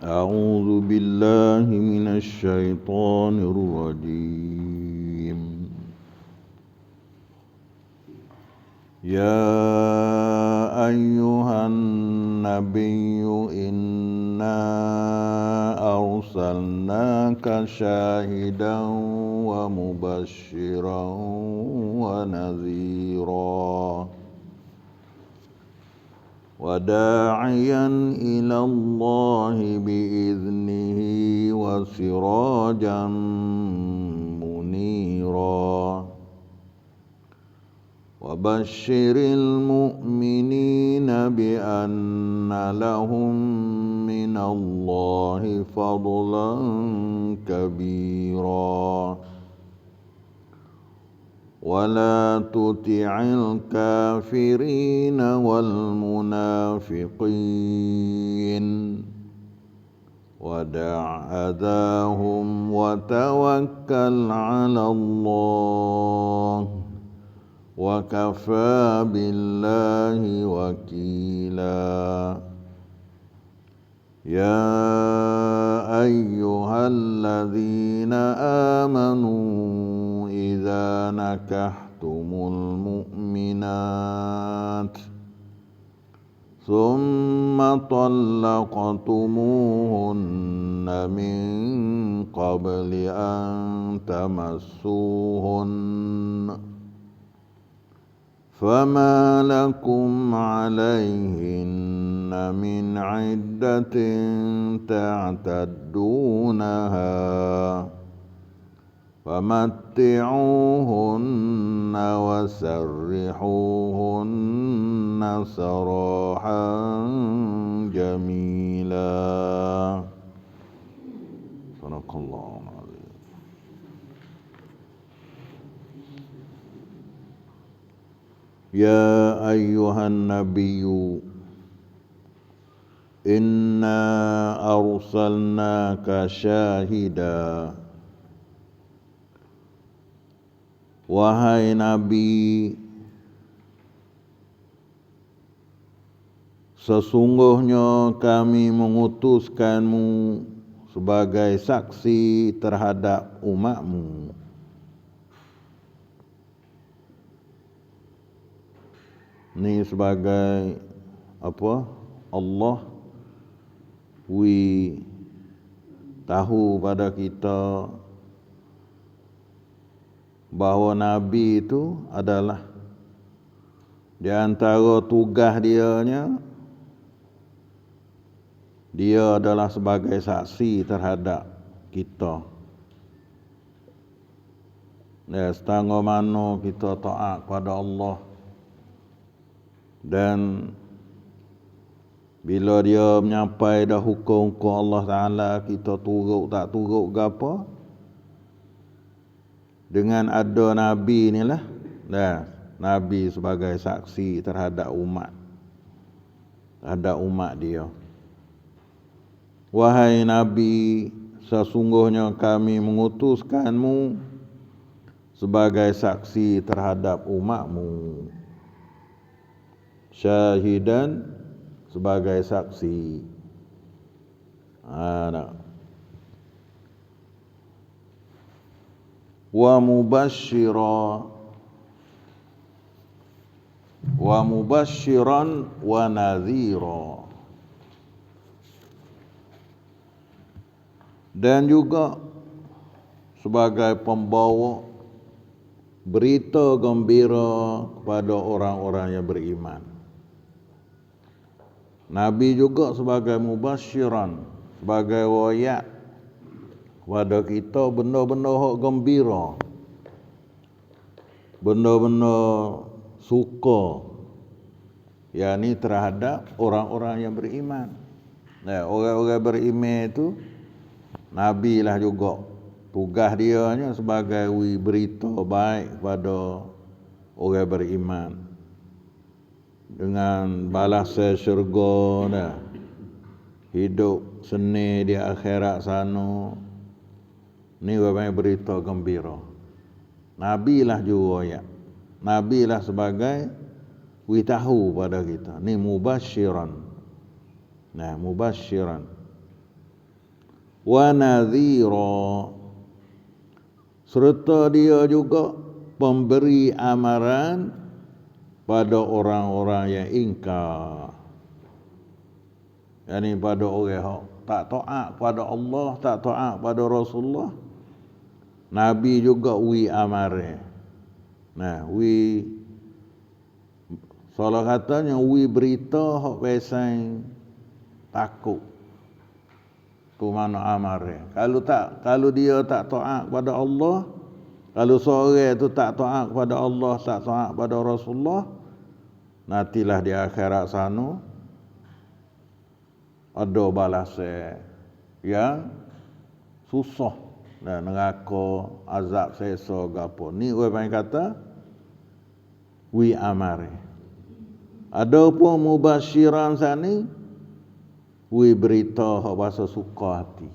أعوذ بالله من الشيطان الرجيم. يا أيها النبي إنا أرسلناك شاهدا ومبشرا ونذيرا وداعيا إلى الله بإذنه وسراجا منيرا وبشر المؤمنين بأن لهم من الله فضلا كبيرا ولا تطع الكافرين والمنافقين ودع أذاهم وتوكل على الله وكفى بالله وكيلا يا أيها الذين آمنوا إذا نكحتم المؤمنات ثم طلقتموهن من قبل أن تمسوهن فما لكم عليهن من عدة تعتدونها فمتعوهن وسرحوهن سراحا جميلا. صدق الله العظيم. يا أيها النبي إنا أرسلناك شاهدا. Wahai Nabi, sesungguhnya kami mengutuskanmu sebagai saksi terhadap umatmu. Ini sebagai apa? Allah tahu pada kita bahawa Nabi itu adalah di antara tugas dia adalah sebagai saksi terhadap kita. Ya, setengah mana kita taat pada Allah dan bila dia menyampai dah hukum-hukum Allah Ta'ala, kita turut tak turut ke apa, dengan ada Nabi inilah, Nabi sebagai saksi terhadap umat dia. Wahai Nabi, sesungguhnya kami mengutuskanmu sebagai saksi terhadap umatmu. Syahidan, sebagai saksi. Wa mubashiran wa nadhira, dan juga sebagai pembawa berita gembira kepada orang-orang yang beriman. Nabi juga sebagai mubashiran, sebagai wayat kepada kita benda-benda hak gembira, benda-benda suka, yakni terhadap orang-orang yang beriman. Orang-orang beriman itu Nabi lah juga tugas dia sebagai berita baik kepada orang beriman dengan balasan syurga, hidup seni di akhirat sana. Ni orang berita gembira. Nabi lah juga ya. Nabi lah sebagai tahu pada kita. Ni mubasyiran. Nah, mubasyiran. Wa nadhira. Serta dia juga pemberi amaran pada orang-orang yang ingkar. Yani pada orang yang tak taat pada Allah, tak taat pada Rasulullah. Nabi juga amaran. Nah, salah katanya berita hak pesan takut. Tu mana amaran. Kalau dia tak taat pada Allah, kalau seorang itu tak taat kepada Allah, tak taat pada Rasulullah, nantilah di akhirat sana ada balasan yang susah dan neraka, azab seksa gapo. Ni orang kata amare. Adapun mubasyiran sani berita hak bahasa suka hati.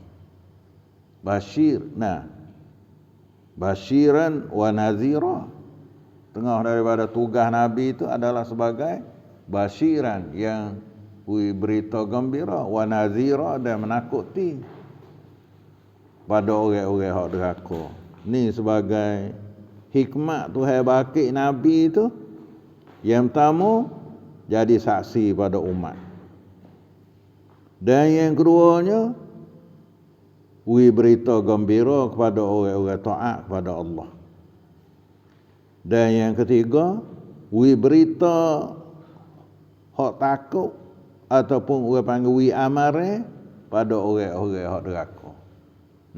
Basyir. Nah, basyiran wa nazira. Tengah daripada tugas Nabi itu adalah sebagai basyiran yang berita gembira, wa nazira dan menakuti pada orang-orang hak deraka. Ni sebagai hikmat Tuhan bagi Nabi itu. Yang pertama, jadi saksi pada umat. Dan yang keduanya, berita gembira kepada orang-orang taat kepada Allah. Dan yang ketiga, berita hak takut ataupun orang panggil amare pada orang-orang hak deraka.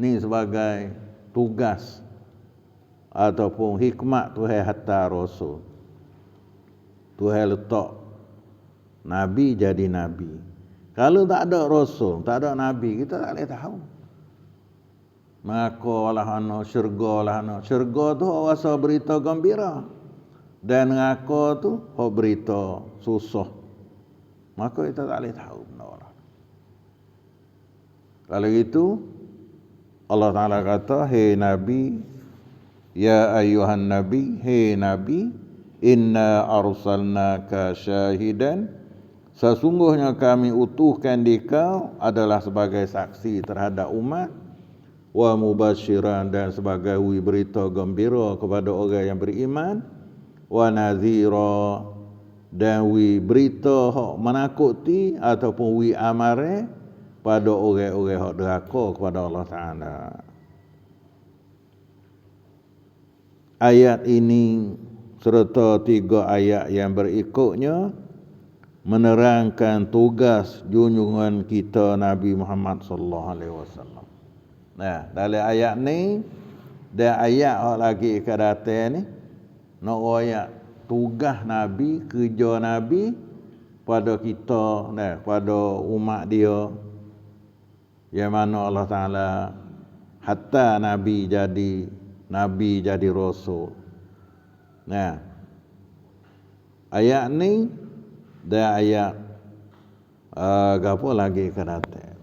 Ni sebagai tugas ataupun hikmat Tuhan hantar Rasul. Tuhan letak Nabi jadi Nabi. Kalau tak ada Rasul, tak ada Nabi, kita tak boleh tahu. Maka lah syurga lah. Syurga tu rasa berita gembira. Dan neraka tu berita susah. Maka kita tak boleh tahu benda orang. Kalau itu Allah Ta'ala kata, "Hei Nabi, ya ayuhan Nabi, hei Nabi, inna arsalnaka syahidan." Sesungguhnya kami utuhkan dikau adalah sebagai saksi terhadap umat, wa mubasyiran dan sebagai berita gembira kepada orang yang beriman, wa nazira dan berita hak menakuti ataupun amare pada orang-orang hak deraka kepada Allah Taala. Ayat ini serta 3 ayat yang berikutnya menerangkan tugas junjungan kita Nabi Muhammad sallallahu alaihi wasallam. Nah, dalam ayat ni dan ayat lagi ke datang ni nak ayat tugas Nabi, kerja Nabi pada kita, pada umat dia. Yang mana Allah Taala hatta Nabi jadi Rasul. Nah, ayat ni dan ayat apa lagi ke datang.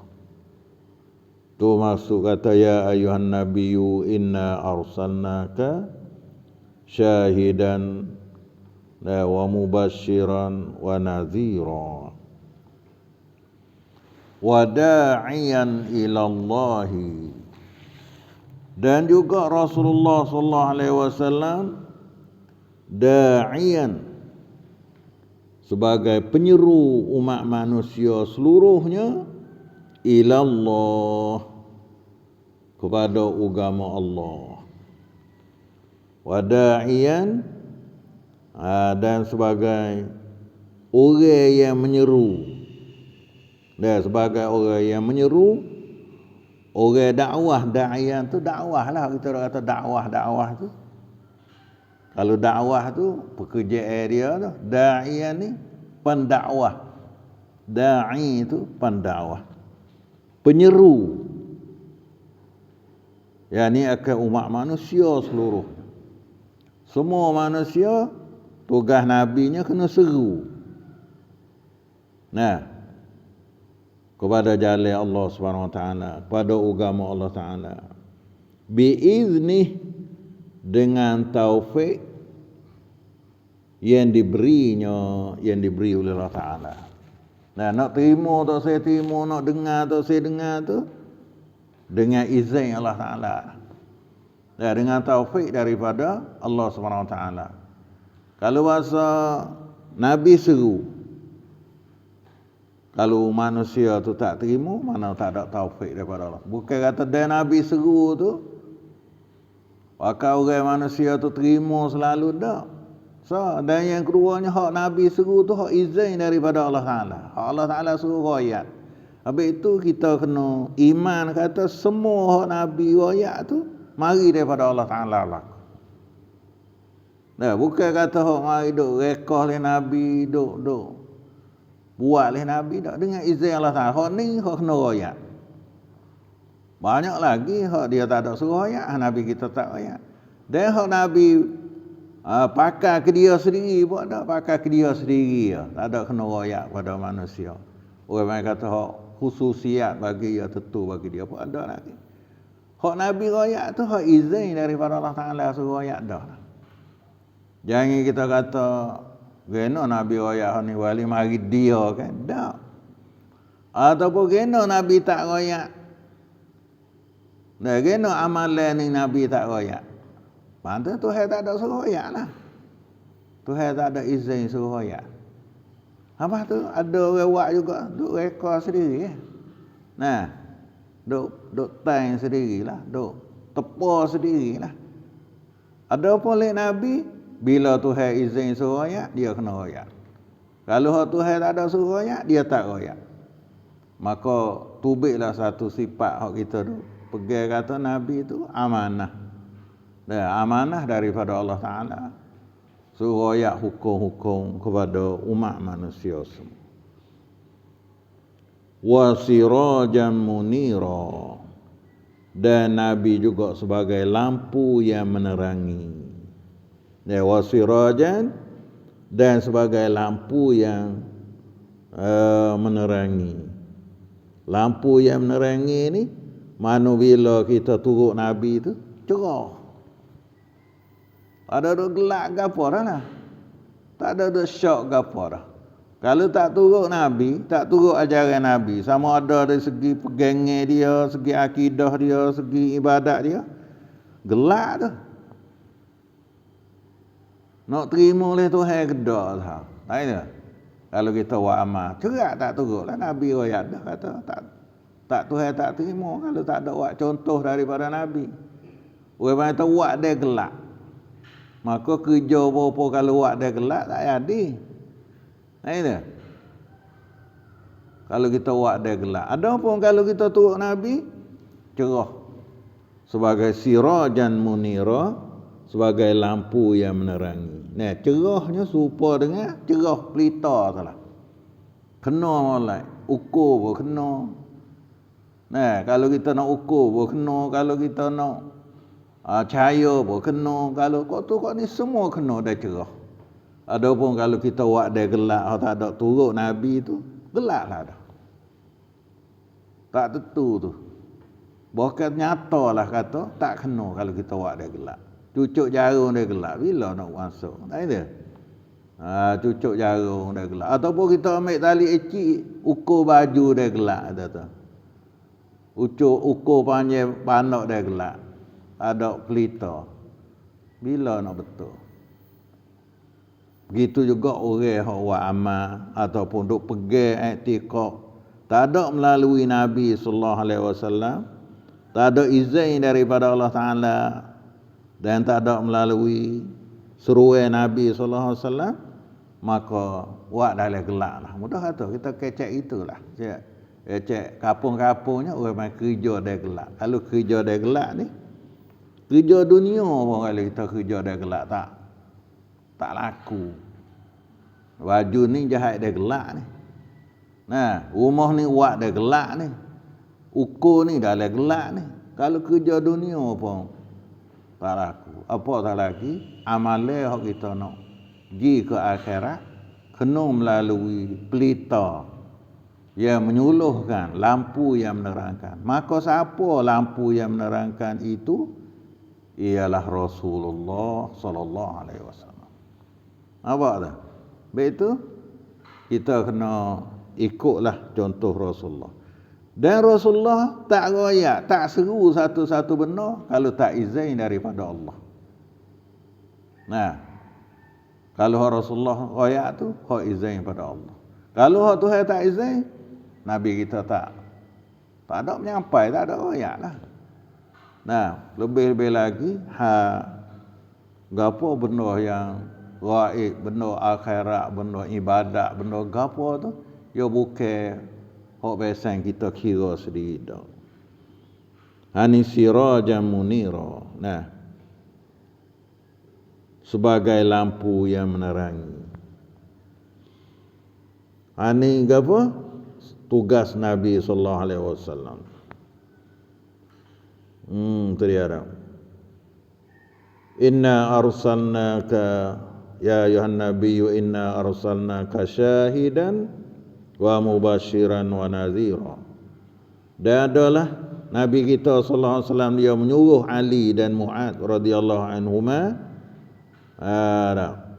Tu masuk kata ya ayuhan nabiyyu inna arsalnaka syahidan wa mubasyiran wa nadhira wa da'iyan ila Allah. Dan juga Rasulullah sallallahu alaihi wasallam da'iyan sebagai penyeru umat manusia seluruhnya ilallah kepada agama Allah. Wada'iyan dan sebagai orang yang menyeru. Dan sebagai orang yang menyeru, orang dakwah, da'iyan tu dakwah lah, kita kata dakwah tu. Kalau dakwah tu pekerjaan dia tu, da'iyan ni pendakwah. Da'i itu pendakwah. Penyeru. Ya ni akan umat manusia seluruh. Semua manusia tugas nabinya kena seru. Nah, kepada jalan Allah Subhanahu Wa Taala, kepada agama Allah Taala. Biiznih dengan taufik yang diberi oleh Allah Ta'ala. Nah, nak terima tak saya terima, nak dengar tak saya dengar tu dengan izin Allah Ta'ala. Ya, dengan taufik daripada Allah Subhanahu Wa Ta'ala. Kalau bahasa Nabi seru, kalau manusia tu tak terima, mana tak ada taufik daripada Allah. Bukan kata dia Nabi seru tu, maka orang manusia tu terima selalu tak. So, dan yang keduanya hak Nabi suruh tu hak izin daripada Allah Ta'ala. Hak Allah Ta'ala suruh royak. Habis itu kita kena iman kata semua hak Nabi royak tu mari daripada Allah Ta'ala lah. Nah, bukan kata hak mari duk rekah oleh Nabi, duk buat oleh Nabi tak dengan izin Allah Ta'ala. Hak ni hak kena royak. Banyak lagi hak dia tak ada suruh royak, Nabi kita tak royak. Dan hak Nabi pakai ke dia sendiri pun tak pakai ke dia sendiri ya. Tak ada kena royak pada manusia. Orang yang kata hak khususiat bagi dia, tentu bagi dia pun ada lagi. Hak Nabi royak tu hak izin daripada Allah Ta'ala suruh royak dah. Jangan kita kata kena Nabi royak ni wali mari dia kan. Tak. Ataupun kena Nabi tak royak. Nah, kena amalan ni Nabi tak royak. Pantas Tuhan tak ada suruh royak lah. Tuhan tak ada izin suruh royak. Apa tu? Ada orang buat juga. Duk rekod sendiri. Nah, duk time sendirilah. Duk tepa sendirilah. Ada pun oleh Nabi, bila Tuhan izin suruh royak, dia kena royak. Kalau Tuhan tak ada suruh royak, dia tak royak. Maka tubiklah satu sifat hak kita tu. Pegang kata Nabi tu amanah. Dan amanah daripada Allah Ta'ala suruh royak hukum-hukum kepada umat manusia semua. Wa sirajan munira, dan Nabi juga sebagai lampu yang menerangi. Ya, wa sirajan, dan sebagai lampu yang menerangi. Lampu yang menerangi ni mana bila kita turut Nabi tu cerah. Ada gelak ke apa dah lah. Tak ada syok ke apa dah. Kalau tak turut Nabi, tak turut ajaran Nabi, sama ada dari segi pegangnya dia, segi akidah dia, segi ibadat dia, gelak tu. Nak terima oleh Tuhan kedak lah. Tak ada. Kalau kita buat amal, cerak tak turut lah. Nabi royak dah kata tak Tuhan tak terima kalau tak ada buat contoh daripada Nabi. Orang kata buat dia gelak. Maka kerja apa kalau buat dia gelak tak jadi. Nah, kalau kita buat dia gelak. Ada pun kalau kita turut Nabi, cerah. Sebagai sirajan munira, sebagai lampu yang menerangi. Nah, cerahnya serupa dengan cerah pelita salah. Kena molek, ukur pun kena. Nah, kalau kita nak ukur pun kena, kalau kita nak cahaya pun kena, kalau kok ni semua kena dah cerah. Adapun kalau kita buat dia gelap, tak ada turut Nabi tu, gelaplah dah. Tak tentu tu. Bahkan nyatalah kata tak kena kalau kita buat dia gelap. Cucuk jarum dia gelap, bila nak masuk? Tak ada. Cucuk jarum dia gelap. Ataupun kita ambil tali ecik, ukur baju dia gelap, kata. Ukur panjang panak dia gelap. Ada pelita. Bila nak betul? Begitu juga orang yang buat amal ataupun duk pegang i'tikad, tak ada melalui Nabi sallallahu alaihi wasallam, tak ada izin daripada Allah Taala, dan tak ada melalui seruan Nabi sallallahu alaihi wasallam, maka buat dalam gelak lah. Mudah kata kita kecek itulah. Cek kampung-kampungnya orang main kerja dia gelak. Kalau kerja dia gelak ni, kerja dunia pun kalau kita kerja dia gelak tak laku. Baju ni jahat dia gelak ni. Nah, rumah ni buat dia gelak ni. Ukur ni dah dia gelak ni. Kalau kerja dunia pun tak laku. Apa tak lagi? Amalan yang kita nak pergi ke akhirat kena melalui pelita yang menyuluhkan, lampu yang menerangkan. Maka siapa lampu yang menerangkan itu? Ialah Rasulullah sallallahu alaihi wasallam. Nampak tak? Baik itu kita kena ikutlah contoh Rasulullah. Dan Rasulullah tak royak, tak seru satu-satu benda kalau tak izin daripada Allah. Nah, kalau Rasulullah royak tu, hak izin pada Allah. Kalau hak Tuhan tak izin, Nabi kita tak ada menyampai, tak ada royak lah. Nah, lebih-lebih lagi gapo benda yang gaib, benda akhirat, benda ibadat, benda gapo tu, ya bukan hak biasa kita kira sendiri dah. Ani sirajan munira. Nah, sebagai lampu yang menerangi. Ani gapo? Tugas Nabi sallallahu alaihi wasallam. Terlihat. Inna arsalnaka ya ayuhan nabiyyu inna arsalnaka syahidan wa mubasyiran wa nadhira. Dan adalah Nabi kita sallallahu alaihi wasallam dia menyuruh Ali dan Mu'ad radhiyallahu anhuma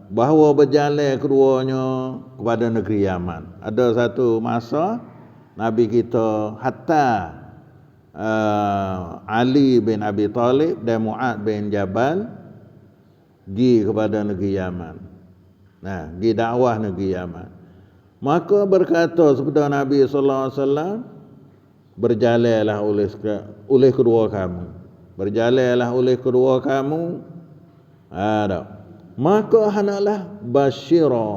bahawa berjalan keduanya kepada negeri Yaman. Ada satu masa Nabi kita hatta Ali bin Abi Talib dan Mu'ad bin Jabal pergi kepada negeri Yaman. Nah, pergi dakwah negeri Yaman. Maka berkata sabda Nabi sallallahu alaihi wasallam, berjalanlah oleh kedua kamu. Berjalanlah oleh kedua kamu. Maka hendaklah basyira,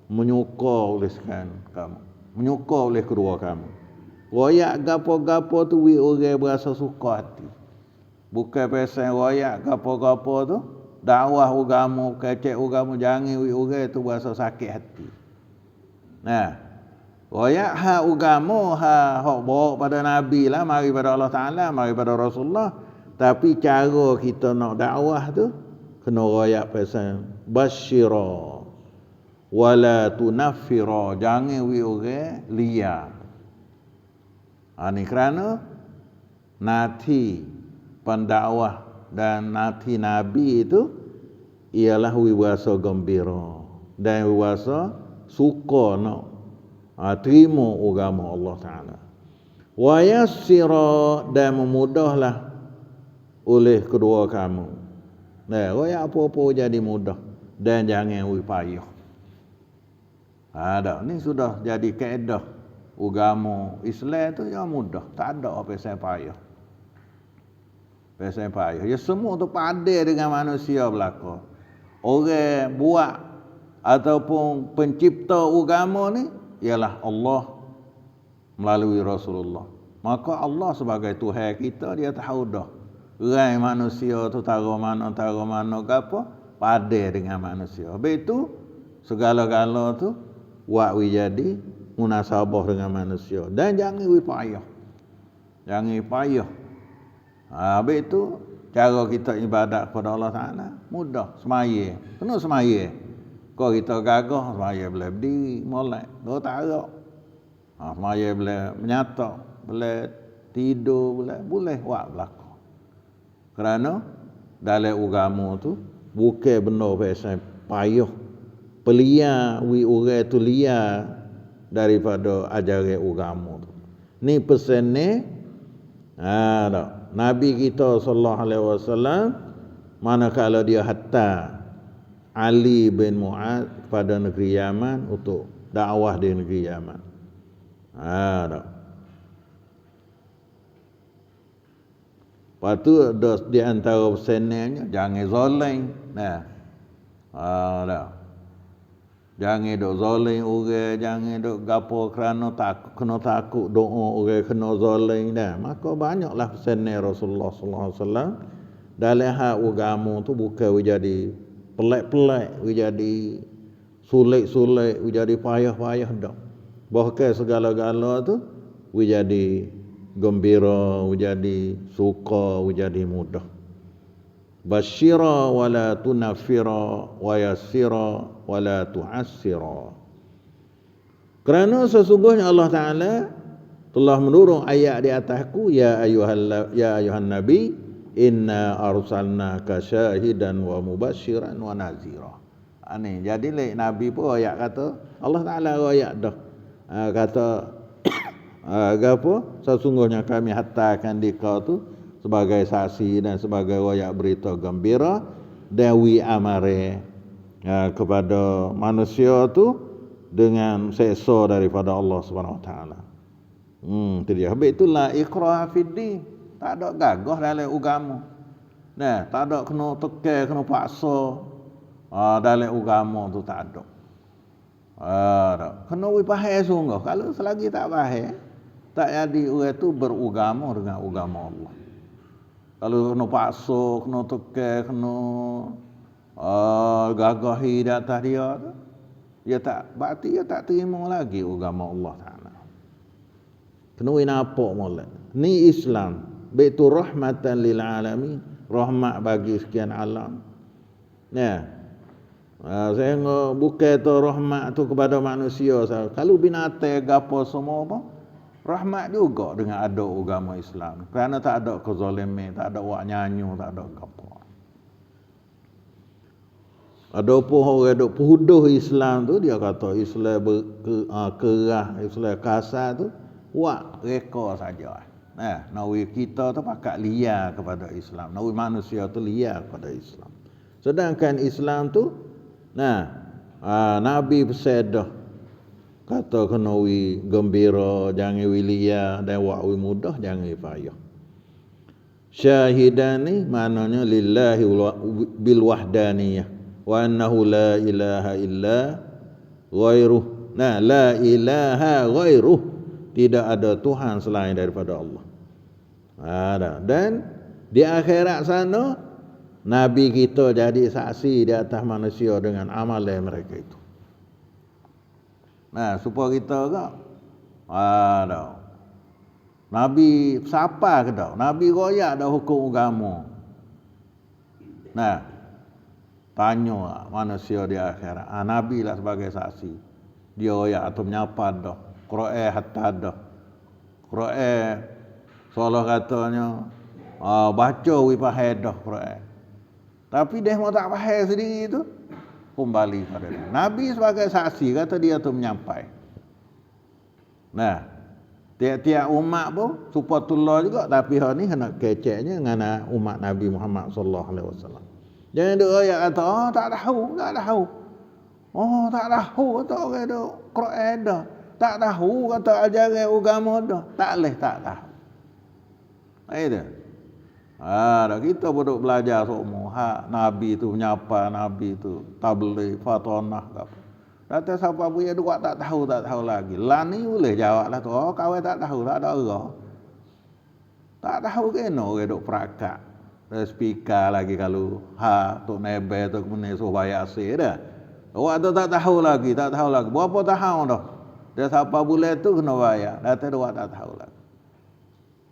menyuka oleh kamu. Menyuka oleh kedua kamu. Royak gapo-gapo tu wi orang berasa suka hati. Bukan pasal royak gapo-gapo tu dakwah agama, kecek agama jangan wi orang tu berasa sakit hati. Nah, royak hak agama hak bawa pada Nabi lah, mari pada Allah Taala, mari pada Rasulullah. Tapi cara kita nak dakwah tu kena royak pasal basyira wala tunaffira, jangan wi orang liar. Ini kerana nanti pendakwah dan nanti Nabi itu ialah wiwasa gembira dan wiwasa suka nak terima agama Allah Ta'ala. Wa yassira, dan memudahlah oleh kedua kamu. Nah, royak apa-apa jadi mudah dan jangan payah. Ada, ni sudah jadi kaedah agama Islam tu yang mudah, tak ada apa yang payah. Pasal payah. Ya semua tu padan dengan manusia belaka. Orang buat ataupun pencipta agama ni ialah Allah melalui Rasulullah. Maka Allah sebagai Tuhan kita, dia tahu dah rai manusia tu taruh mana gapo padan dengan manusia. Habis tu segala-gala tu buat jadi munasabah dengan manusia dan jangan payah. Jangan payah. Habis tu cara kita ibadat kepada Allah Taala mudah, semaya. Kena semaya. Kalau kita gagah semaya boleh berdiri, molek, dua tarak. Semaya boleh menyata, boleh tidur, boleh buat belaka. Kerana dalam agama tu bukan benda pasal payah. Pelia wi orang tu liar daripada ajaran agama tu. Ni pesan ni Nabi kita sallallahu alaihi wasallam manakala dia hatta Ali bin Mu'ad kepada negeri Yaman untuk dakwah di negeri Yaman. Lepas tu di antara pesannya jangan zalim. Jangan duk zalim orang, jangan duk gapo kerana kena takut doa orang kena zalim dah. Maka banyaklah pesan Rasulullah sallallahu alaihi wasallam dalam hal agama tu bukan jadi pelik-pelik, jadi sulit-sulit, jadi payah-payah dah. Bahkan segala-gala tu jadi gembira, jadi suka, jadi mudah. Basyira wala tunaffira wa yassira wala tu'assira. Kerana sesungguhnya Allah Ta'ala telah menurun ayat di atasku, ya ayuhan nabi inna arsalnaka syahidan wa mubasyiran wa nazira. Ni jadi lek Nabi pun royak kata Allah Taala royak dah. Kata apa? Sesungguhnya kami hantarkan di kau tu sebagai saksi dan sebagai royak berita gembira dewi amare kepada manusia tu dengan seksa daripada Allah Subhanahu Wa Taala. Itu dia. Habis itulah ikrah fiddin. Tak ada gagah dalam agama. Nah, tak ada kena tekan, kena paksa. Dalam agama tu tak ada. Kena faham sungguh. Kalau selagi tak faham, tak jadi orang tu beragama dengan agama Allah. Kalau kena paksa, kena tekan, kena gagahi di atas dia tu, dia tak, berarti dia tak terima lagi agama Allah Ta'ala. Kena nampak molek. Ni Islam. Baitu rahmatan lil alamin. Rahmat bagi sekian alam. Ya. Saya bukan tu rahmat tu kepada manusia. Kalau binatang gapo semua apa? Rahmat juga dengan ada agama Islam. Kerana tak ada kezaliman, tak ada wak nyanyu, tak ada gapo. Ada pun orang duk puduh Islam tu, dia kata Islam kerah, Islam kasar tu wak reka saja. Nawi kita tu pakat liar kepada Islam. Nawi manusia tu liar kepada Islam. Sedangkan Islam tu Nabi bersedah kata kena wi gembira, jangan wi liar, dan wak wi mudah, jangan wi payah. Syahidan ni maknanya lillahi bil wahdaniyah wa annahu la ilaha illa ghairuh. La ilaha ghairuh, tidak ada Tuhan selain daripada Allah. Dan di akhirat sana Nabi kita jadi saksi di atas manusia dengan amalan mereka itu. Supaya kita ke? Nabi siapa ke dah? Nabi royak dah hukum agama. Tanya manusia di akhirat. Nabi lah sebagai saksi. Dia royak atau menyapa dah. Quran hatta dah. Quran seolah katanya baca wi faham dah Quran. Tapi dia mau tak faham sendiri tu kembali pada dia. Nabi sebagai saksi kata dia tu menyampai. Tiap-tiap umat pun supatullah juga, tapi hal ni hendak keceknya dengan umat Nabi Muhammad sallallahu alaihi wasallam. Jangan duk ayat kata tak tahu. Tak tahu kata orang tu Quran dah. Tak tahu kata ajaran agama dah. Tak tahu. Itu. Kita duduk belajar semua. Nabi tu menyapa, Nabi tu tabligh, fatonah ke apa. Kata siapa punya dua tak tahu lagi. Lani boleh jawablah tu. Kawan tak tahu, tak ada erah. Tak tahu kena orang duk perakak. Speaker lagi kalau tu nebe tu kemudian suruh bayar asir dah. Awak tu tak tahu lagi. Berapa tahun dah? Dia siapa boleh tu kena bayar. Kata dua tak tahu lagi.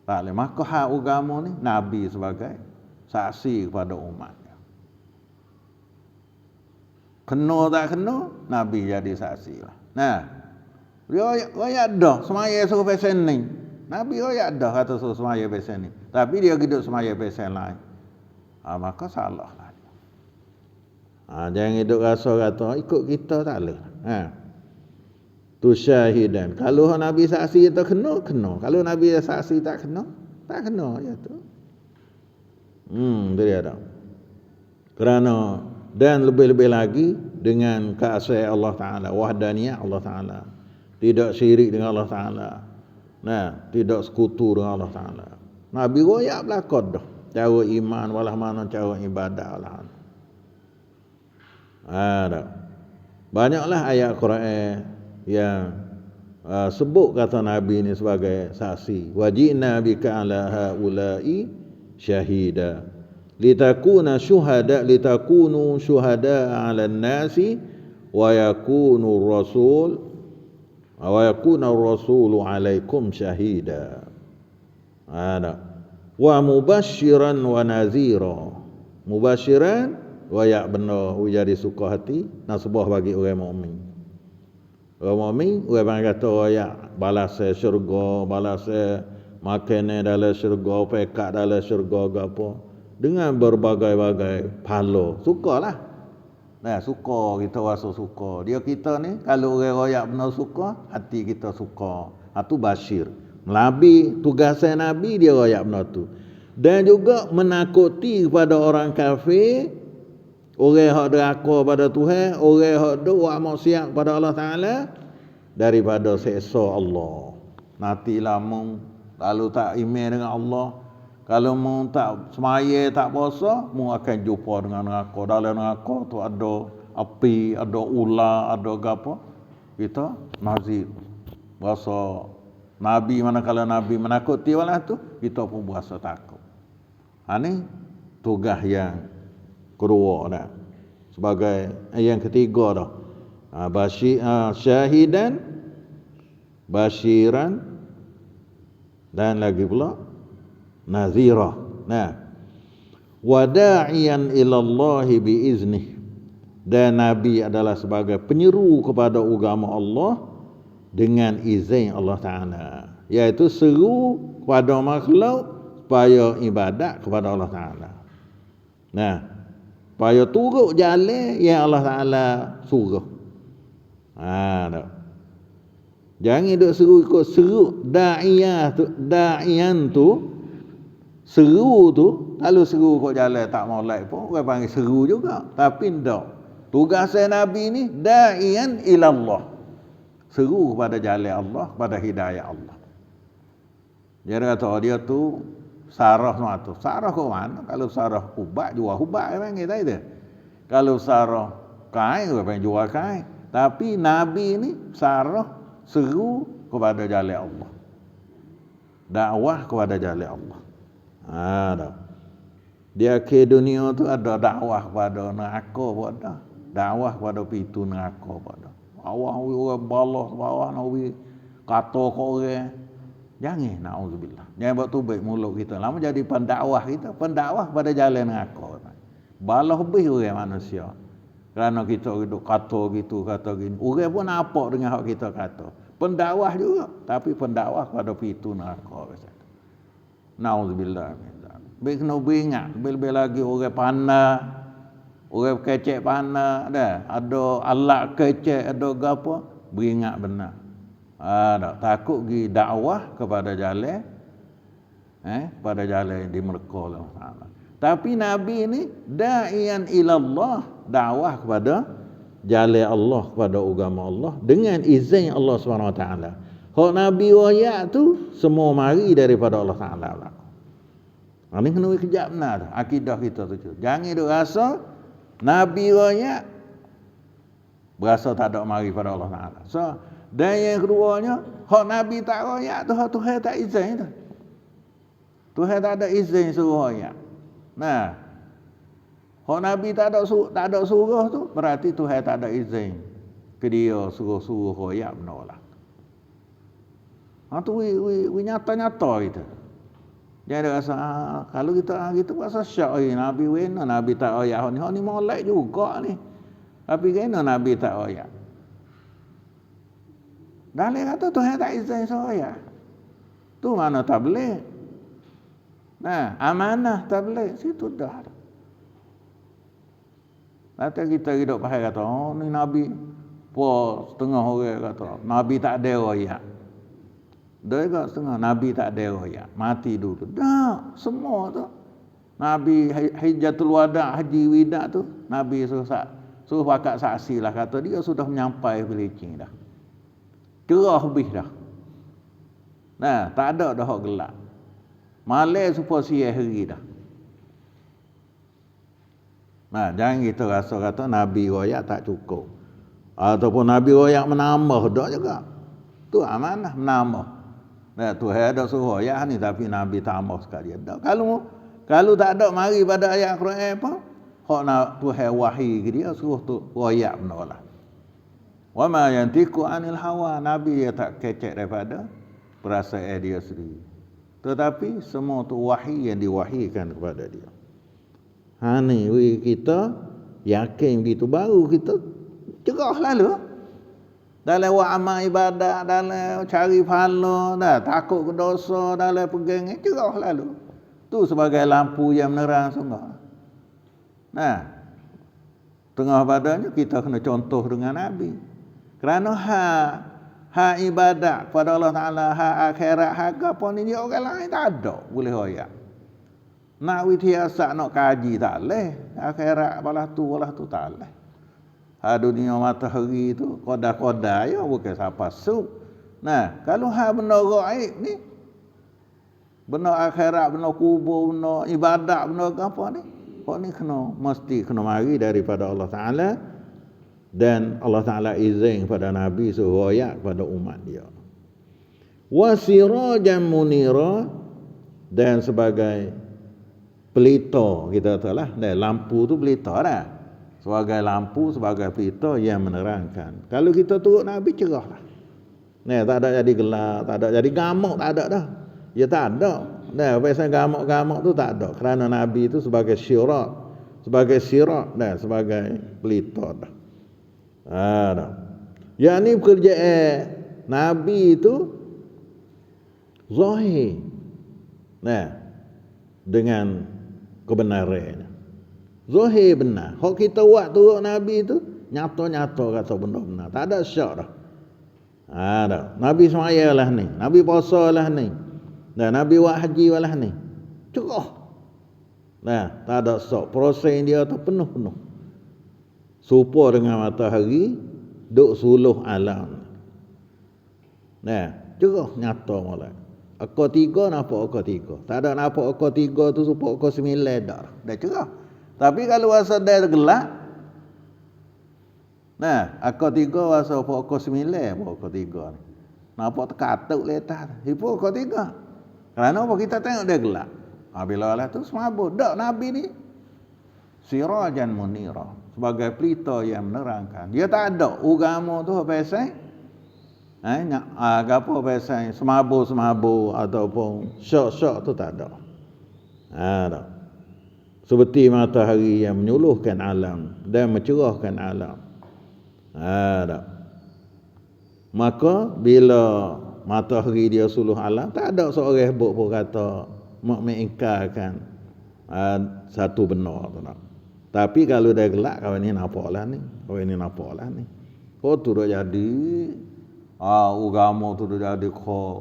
Tak boleh. Maka hak agama ni Nabi sebagai saksi kepada umatnya. Kena tak kena, Nabi jadi saksi lah. Dia royak dah semaya suruh pesen ni. Nabi royak dah kata suruh semaya pesen ni. Tapi dia hidup semaya pesen lain. Maka salah lah. Jangan hidup rasa kata ikut kita tak boleh. Tu syahidan. Kalau Nabi saksi itu kena. Kalau Nabi saksi tak kena ya tu. Itu dia dah. Kerana dan lebih-lebih lagi dengan keasaan Allah Taala, wahdaniyah Allah Taala. Tidak syirik dengan Allah Taala. Tidak sekutu dengan Allah Taala. Nabi royak belakang dah. Cara iman walah mana cara ibadah lah. Banyaklah ayat Quran yang sebut kata Nabi ni sebagai saksi. Wajina bika ala haula'i syahida litakunu syuhada 'alan nasi wa yakunu rasulu 'alaikum syahida. Wa mubasyiran wa nazira. Mubasyiran royak benar jadi suka hati nasbah bagi orang mukmin. Orang mukmin, orang kata royak balas syurga, balas makanan dalam syurga, pekat dalam syurga ke apa, dengan berbagai-bagai pahala. Sukalah. Nah, suka kita rasa suka. Dia kita ni kalau orang royak benar suka, hati kita suka. Tu basyir. Nabi, tugasan Nabi dia royak benar tu. Dan juga menakuti kepada orang kafir, orang hak deraka pada Tuhan, orang hak buat maksiat kepada Allah Taala daripada seksa Allah. Nanti lamun kalau tak iman dengan Allah, kalau mu tak semaya, tak puasa, mu akan jumpa dengan neraka. Dalam neraka tu ada api, ada ular, ada apa. Kita nazir. Berasa Nabi manakala Nabi menakuti walah tu, kita pun berasa takut. Ni tugas yang kedua dah. Sebagai yang ketiga dah. Syahidan, basyiran dan lagi pula nazira. Nah, wada'iyan ila Allah biiznih. Dan Nabi adalah sebagai penyeru kepada agama Allah dengan izin Allah Taala, iaitu seru kepada makhluk supaya ibadat kepada Allah Taala. Nah, supaya turut jalan yang Allah Taala suruh. Dah. Jangan duk seru ikut seru da'iyan tu seru tu, kalau seru kau jalan tak molek pun orang panggil seru juga, tapi ndak. Tugasan Nabi ni da'iyan ila Allah. Seru kepada jalan Allah, kepada hidayah Allah. Dia kata dia tu sarah tu. Sarah ke mana? Kalau sarah ubat, jual ubat panggil tak itu. Kalau sarah kain, orang panggil jual kain. Tapi Nabi ni sarah seru kepada jalan Allah. Dakwah kepada jalan Allah. Dah. Dia ke dunia tu ada dakwah kepada neraka pun ada. Dakwah kepada pintu neraka pun ada. Bawah orang balas bawah nawi kata ke orang. Jangan, naudzubillah. Jangan buat tu baik mulut kita. Lama jadi pendakwah kita, pendakwah kepada jalan neraka. Balas lebih orang manusia. Kerana kita duduk kata gitu, kata gini. Orang pun nampak dengan hak kita kata. Pendakwah juga, tapi pendakwah kepada pintu neraka. Nauzubillah. Baik kena beringat, lebih lagi orang pandai, orang kecek pandai, ada alat kecek, ada apa, beringat benar. Takut pergi dakwah kepada jalan, pada jalan di mereka Allah. Tapi Nabi ini da'iyan ilallah, dakwah kepada jalan Allah, kepada agama Allah dengan izin Allah SWT. Hak Nabi wayak tu semua mari daripada Allah Taala. Ini kena kejap benar akidah kita tu. Jangan duk rasa Nabi wayak berasa tak ada mari pada Allah Taala. So, dan yang keduanya, hak Nabi tak wayak tu hak Tuhan tak izin tu. Tuhan tak ada izin suruh wayak. Nah, hak Nabi tak ada suruh tu berarti Tuhan tak ada izin ke dia suruh wayak menolak. Tu we nyata-nyata kita. Jangan rasa kalau kita gitu rasa syak Nabi wena Nabi tak ayat ni molek juga ni. Tapi kena Nabi tak ayat. Dalil kata Tuhan tak izin saya. Tu mana tabligh. Nah, amanah tabligh situ dah. Nanti kita hidup pakai kata, ni Nabi po setengah orang kata, Nabi tak ada ayat. Dia juga setengah Nabi tak ada royak, mati dulu. Dah, semua tu. Nabi Hijjatul Wada, Haji Wida tu, Nabi suruh pakat saksi lah, kata dia sudah menyampai Belicing dah. Cerah lebih dah. Nah, tak ada dah hak gelap. Malai supaya siap hari dah. Nah, jangan kita rasa kata Nabi royak tak cukup. Ataupun Nabi royak menambah dah juga. Tu amanah menambah. Nah, Tuhan ada suruh ayat ni tapi Nabi tambah sekali. Kalau tak ada mari pada ayat Quran apa? Hak nak Tuhan wahyi ke dia suruh tu ayat menolak. Wa ma yantiqu anil hawa, Nabi dia tak kecek daripada perasaan dia sendiri. Tetapi semua tu wahyi yang diwahykan kepada dia. Ni kita yakin begitu baru kita cerah lalu. Dalam buat amal ibadat, dalam cari pahala, takut ke dosa, dalam pegang, cerah lalu. Tu sebagai lampu yang menerang sungguh. Nah, tengah badannya kita kena contoh dengan Nabi. Kerana hak ibadat kepada Allah Ta'ala, hak akhirat, hak apa ni dia orang lain tak ada boleh royak. Nak witiasa nak kaji tak leh, akhirat balas tu tak leh. Hak dunia matahari tu koda-koda ya bukan siapa su. Nah, kalau hak benda gaib ni, benda akhirat, benda kubur, benda ibadat, benda apa ni, kok ni mesti kena mari daripada Allah Ta'ala. Dan Allah Ta'ala izin kepada Nabi suruh royak kepada umat dia. Wasirajan munira, dan sebagai pelita, kita tahu lah, lampu tu pelita dah. Sebagai lampu, sebagai pelita yang menerangkan. Kalau kita turut Nabi cerah lah. Tak ada jadi gelap, tak ada jadi gamuk, tak ada dah. Ya tak ada. Biasanya gamuk-gamuk tu tak ada. Kerana Nabi itu sebagai syirat, sebagai pelita dah. Yang ni pekerjaan Nabi itu zahir. Dengan kebenarannya. Zahir benar. Hak kita buat turut Nabi itu nyata-nyata kata benda benar. Tak ada syak dah. Nabi semaya lah ni, Nabi puasa lah ni, dan Nabi buat haji lah ni. Cerah. Tak ada syak. Proses dia tu penuh-penuh. Serupa dengan matahari duk suluh alam. Cerah nyata molek. Akar 3 nampak akar 3. Tak ada nampak akar 3 tu supaya akar 9 dah. Dah cerah. Tapi kalau rasa dah gelap, akar 3 rasa apa akar 9 apa akar 3 ni. Nampak terkatuk letak. Itu akar 3. Kerana apa kita tengok dia gelap. Bila lah tu semabuk. Tak Nabi ni sirajan munira, sebagai pelita yang menerangkan. Dia tak ada agama tu apa pasal apa pasal semabuk ataupun syak-syak tu tak ada. Seperti matahari yang menyuluhkan alam dan mencerahkan alam. Maka bila matahari dia suluh alam, tak ada seorang sebut pun kata mengingkarkan satu benar tu nak. Tapi kalau dah gelap, kawan ni nampaklah ni. Kau tu dah jadi agama tu dah jadi kau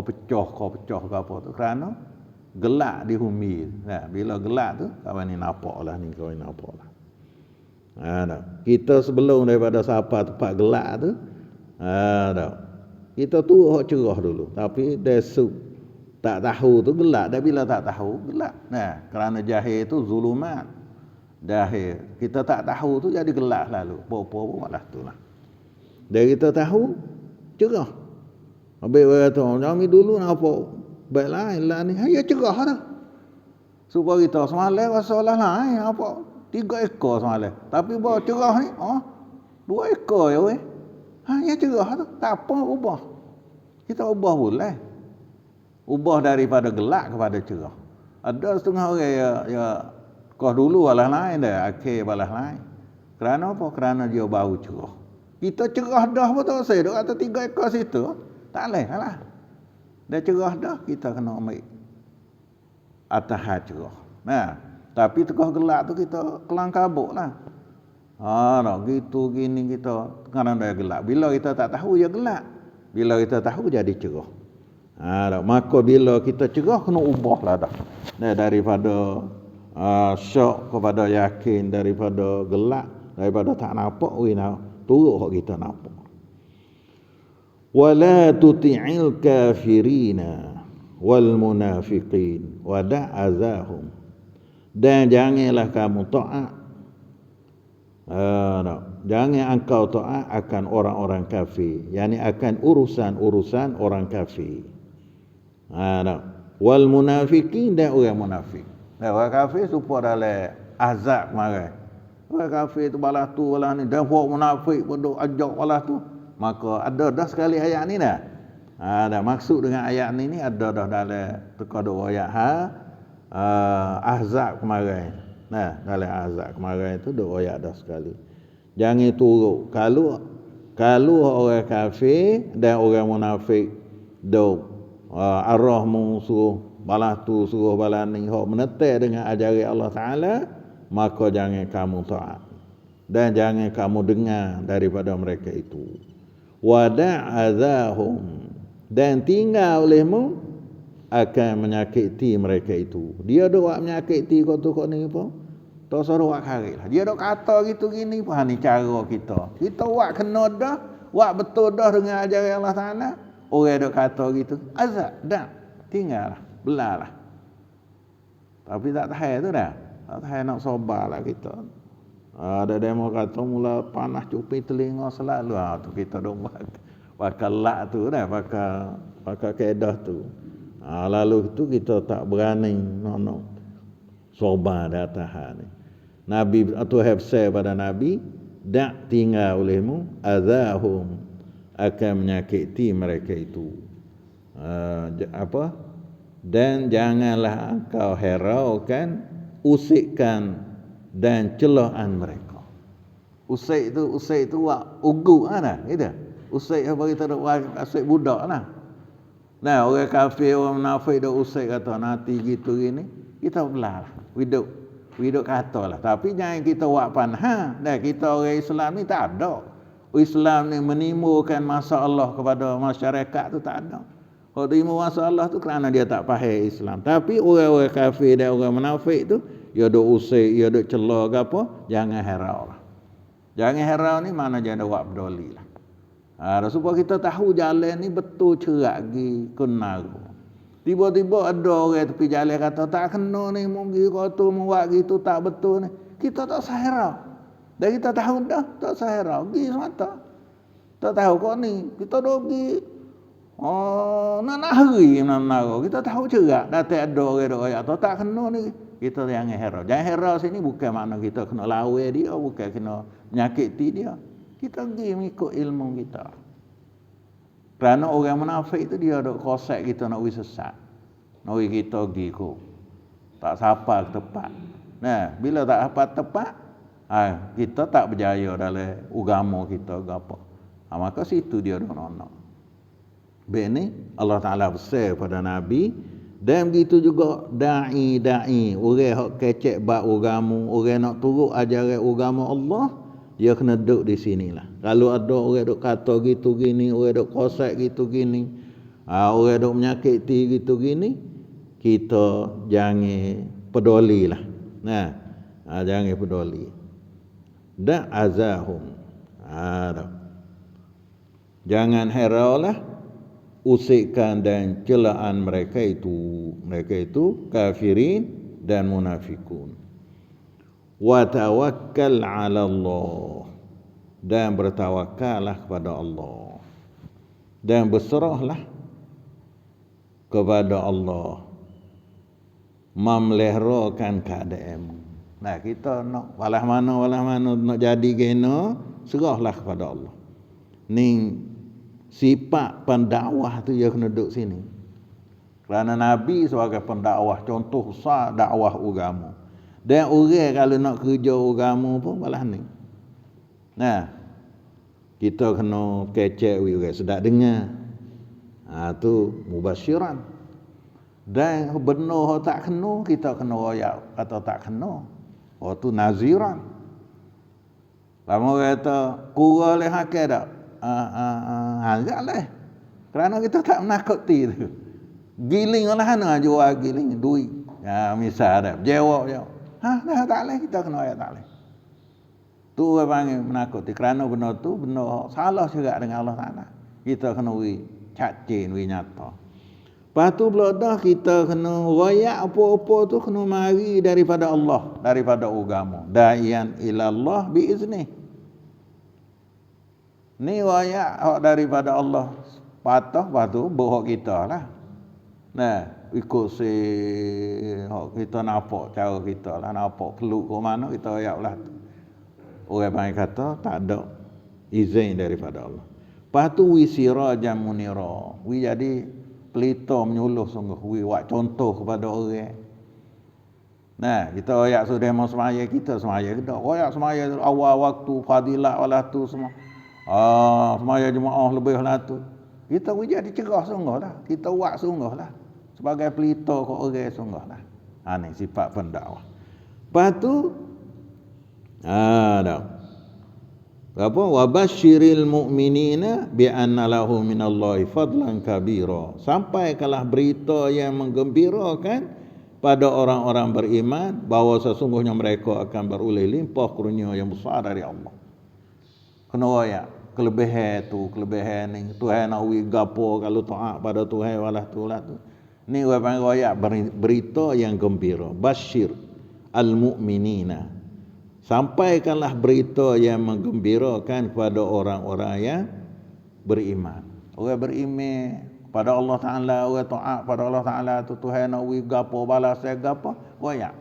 pecah ke apa tu. Kerana gelap di bumi. Bila gelap tu, kawan ni nampaklah. Kita sebelum daripada sampai tempat gelap tu, kita tu hak cerah dulu. Tapi desuk tak tahu tu gelap. Dan bila tak tahu gelap. Kerana jahil tu zulumat. Jahil. Kita tak tahu tu jadi gelap lalu. Apa-apa malah tu lah. Dan kita tahu cerah. Habis orang kata, kami dulu nampak baik lain lah ni. Ya cerah dah. Supaya kita semalam rasa lah lain. Apa? 3 ekor semalam. Tapi bawa cerah ni, 2 ekor ya weh. Ya cerah tu. Tak apa ubah. Kita ubah boleh. Ubah daripada gelap kepada cerah. Ada setengah orang kau dulu balas lain dah, akhir balas lain. Kerana apa? Kerana dia baru cerah. Kita cerah dah betul saya duk kata 3 ekor situ. Tak leh lah. Dah cerah dah, kita kena ambil atas cerah. Tapi tengah gelap tu kita kelang kabut lah. Gitu gini kita kerana dah gelap. Bila kita tak tahu dia gelap. Bila kita tahu jadi cerah. Maka bila kita cerah kena ubah lah dah. Daripada syak kepada yakin, daripada gelap, daripada tak nampak turut hak kita nampak. Wala tuti'il kafirina wal munafiqin wada'azahum, dan janganlah kamu taat, jangan engkau taat akan orang-orang kafir, yakni akan urusan-urusan orang kafir. Wal munafiqin, dan orang munafik. Orang kafir supaya dalam azab kemarin. Orang kafir tu balas ni, dan orang munafik pun duk ajak balas tu. Maka ada dah sekali ayat ni dah. Ada maksud dengan ayat ni ada dah dalam teka-dua ayat Ahzab kemarin. Dalam Ahzab kemarin tu dua ayat dah sekali. Jangan turut. Kalau orang kafir dan orang munafik duk arahmu suruh balas tu, suruh balas ni, hok menetek dengan ajaran Allah Ta'ala, maka jangan kamu taat dan jangan kamu dengar daripada mereka itu. Wada'adzahum, dan tinggal olehmu akan menyakiti mereka itu. Dia dok menyakiti kau tu kau ni apa? Tak suruh wak kari lah. Dia dok kata gitu gini pun ni cara kita. Kita wak kena dah, wak betul dah dengan ajaran Allah Taala. Orang dok kata gitu, azab dah, tinggal lah, belalah. Tapi tak tahan tu dah. Tak tahan nak sabarlah kita. Ada demo kata mula panas cupi telinga selalu. Tu kita dok pakai lak tu dah, pakai kaedah tu. Lalu itu kita tak berani nak sabar dah tahan. Nabi atau habsa pada Nabi, dak tinggal olehmu azahum, akan menyakiti mereka itu. Dan janganlah engkau heraukan, usikkan dan celaan mereka. Usik itu wak ugu lah gitu. Usik apa kita nak usik budak lah. Nah, orang kafir, orang munafik dak usik kata nanti gitu gini, kita belah. Hidup kata lah. Tapi jangan kita wak panha. Dah kita orang Islam ni tak ada. Islam ni menimbulkan masalah kepada masyarakat tu tak ada. Kalau timbul masalah tu kerana dia tak faham Islam. Tapi orang-orang kafir dan orang munafik tu, dia duk usik, dia duk celah ke apa, jangan herau lah. Jangan herau ni mana jangan wak peduli lah. Supaya kita tahu jalan ni betul cerak gi kenaru. Tiba-tiba ada orang tepi jalan kata tak kena ni mungkin kau tu buat gitu tak betul ni. Kita tak sahirau. Dan kita tahu dah tak sahirau. Gi semata. Tak tahu kau ni. Kita dah pergi nak hari kita tahu cerak. Datang ada orang kata tak kena ni. Kita jangan herau. Jangan herau sini bukan makna kita kena lawan dia, bukan kena menyakiti dia. Kita pergi mengikut ilmu kita. Kerana orang munafik itu dia dok kosak kita nak pergi sesat. Nak pergi kita pergi ko. Tak sapa tepat. Nah, bila tak apa tepat, kita tak berjaya dalam agama kita ke apa. Maka situ dia dok nak. Bini Allah Taala besar pada Nabi dan begitu juga dai, orang hak kecek bab agama, orang nak turut ajaran agama Allah, dia kena duduk di sinilah. Kalau ada orang duk kata gitu gini, orang duk kosak gitu gini, orang duk menyakiti gitu gini, kita jangan pedulilah. Nah, jangan peduli. Da azahum. Jangan heraulah, usikkan dan celaan mereka itu kafirin dan munafikun. Wa tawakkal 'ala Allah, dan bertawakallah kepada Allah dan berserahlah kepada Allah, memeliharakan keadaanmu. Nah, kita nak walah mana nak jadi gena, serahlah kepada Allah. Ni sifat pendakwah tu dia kena duduk sini. Kerana Nabi sebagai pendakwah, contoh besar dakwah agama. Dan orang kalau nak kerja agama pun malah ni. Nah, kita kena kecek orang sedap dengar. Tu mubasyiran. Dan benar tak kena, kita kena royak kata tak kena. Tu naziran. Lama kata kurang leh hakik tak? Agaklah. Kerana kita tak menakuti tu. Giling lah hana jual giling duit. Misal ada jawab. Dah tak leh kita kena ayat tak leh. Tu orang panggil menakuti. Kerana benda tu benda salah juga dengan Allah Taala. Kita kena cacin nyata. Lepas tu bila dah kita kena royak apa-apa tu kena mari daripada Allah, daripada agama. Da'iyan ilallah biiznih. Ni royak daripada Allah. Patah lepas tu bohong kita lah. Nah, ikut kita nampak cara kita lah, nampak peluk ke mana kita royak lah. Orang panggil kata tak ada izin daripada Allah. Lepas tu wisirajan munira. Jadi pelita menyuluh sungguh. Buat contoh kepada orang. Nah, kita royak sudah mau semaya kita semaya kita. Royak semaya awal waktu fadilat walah tu semua. Semaya jemaah lebih lah tu. Kita jadi cerah sungguh lah. Kita buat sungguh lah. Sebagai pelita ke orang sungguh lah. Ni sifat pendakwah. Lepas tu Dah. Apa? Wa basyiril mu'minina bi anna lahu minallahi fadlan kabira. Sampaikanlah berita yang menggembirakan pada orang-orang beriman bahawa sesungguhnya mereka akan beroleh limpah kurnia yang besar dari Allah. Kena royak kelebihan ni Tuhan nak wi gapo kalau taat pada Tuhan walah tu. Ni orang royak berita yang gembira. Basyir al mu'minina. Sampaikanlah berita yang menggembirakan kepada orang-orang yang beriman. Orang beriman pada Allah Ta'ala, orang taat pada Allah Ta'ala tu Tuhan nak wi gapo balas gapo, royak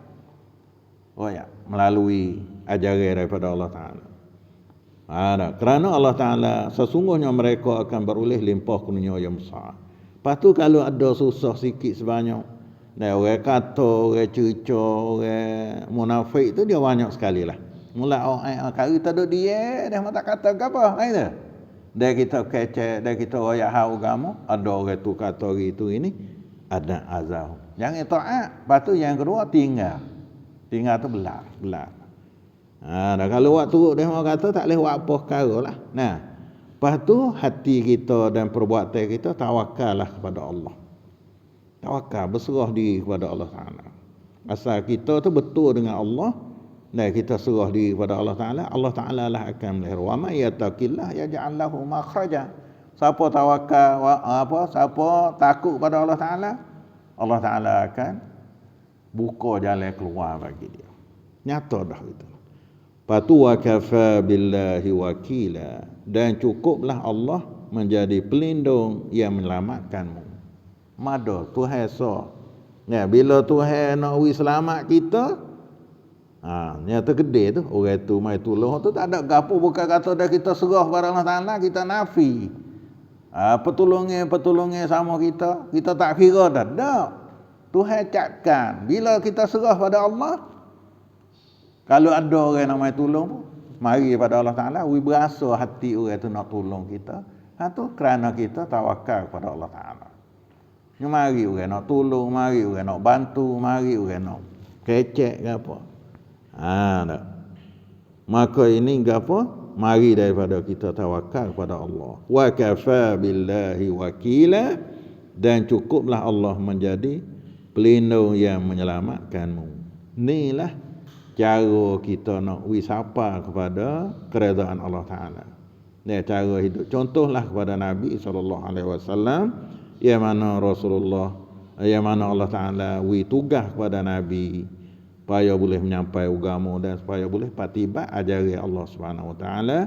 melalui ajaran daripada Allah Ta'ala. Kerana Allah Ta'ala sesungguhnya mereka akan beroleh limpah kurnia yang besar. Lepas tu kalau ada susah sikit sebanyak, orang kata, orang cerca, orang munafik tu dia banyak sekali lah. Mula kalau kita duduk dia tak kata apa, kata. Dia kita kecek, dia kita royak hak agama, ada orang tu kata gitu ini, ada azab. Yang taat, lepas tu yang kedua tinggal tu belar. Kalau waktu dia kata tak boleh buat apa perkara lah. Lepas tu hati kita dan perbuatan kita tawakallah kepada Allah. Tawakal, berserah diri kepada Allah Ta'ala. Asal kita tu betul dengan Allah dan kita serah diri kepada Allah Ta'ala, Allah Ta'ala lah akan melihara. Wa may yattaqillah yaj'al lahu makhraja. Siapa tawakal, siapa takut pada Allah Ta'ala, Allah Ta'ala akan buka jalan keluar bagi dia. Nyata dah itu. Patu wa kafa billahi wakila, dan cukuplah Allah menjadi pelindung yang menyelamatkanmu. Mada Tuhan so. Bila Tuhan nak selamat kita, nyata gede tu orang tu mai tolong tu tak ada gapo, bukan kata dah kita serah pada Allah Taala, kita nafi. Pertolongan sama kita tak kira dah. Tak. Tuhan cakap bila kita serah pada Allah, kalau ada orang nak mai tolong, mari pada Allah Taala, berasa hati orang tu nak tolong kita. Tu kerana kita tawakal kepada Allah Taala. Mari orang nak tolong, mari orang nak bantu, mari orang nak kecek ke apa. Tak. Maka ini apa? Mari daripada kita tawakal kepada Allah. Wa kafa billahi wakila, dan cukuplah Allah menjadi pelindung yang menyelamatkanmu. Inilah cara kita nak wisapa kepada keredaan Allah Ta'ala. Ini cara hidup. Contohlah kepada Nabi SAW, yang mana Allah Ta'ala tugas kepada Nabi supaya boleh menyampaikan agama dan supaya boleh patibat ajaran Allah Subhanahu Wa Ta'ala,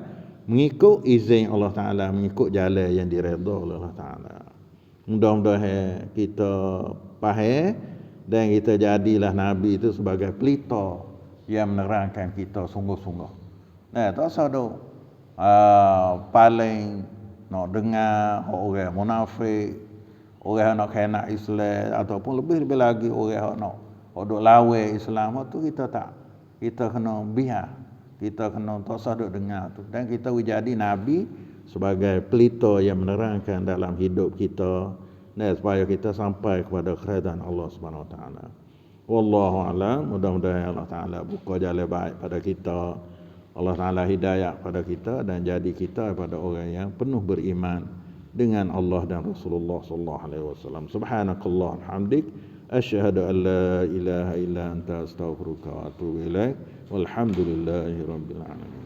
mengikut izin Allah Ta'ala, mengikut jalan yang diredha oleh Allah Ta'ala. Mudah-mudahan kita faham dan kita jadilah Nabi itu sebagai pelita yang menerangkan kita sungguh-sungguh. Tak usah paling nak dengar orang munafik, orang nak kena Islam, ataupun lebih lagi orang nak duk lawan Islam tu, kita kena biar, kita kena tak usah duk dengar tu, dan kita jadi Nabi sebagai pelita yang menerangkan dalam hidup kita, dan supaya kita sampai kepada keredaan Allah Subhanahu Wa Taala. Wallahu a'lam. Mudah-mudahan Allah Ta'ala buka jalan baik pada kita, Allah Ta'ala hidayah pada kita, dan jadi kita pada orang yang penuh beriman dengan Allah dan Rasulullah sallallahu alaihi wasallam. Subhanakallah hamdik, asyhadu an la ilaha illa anta astaghfiruka wa atubu ilaik. Walhamdulillahi rabbil alamin.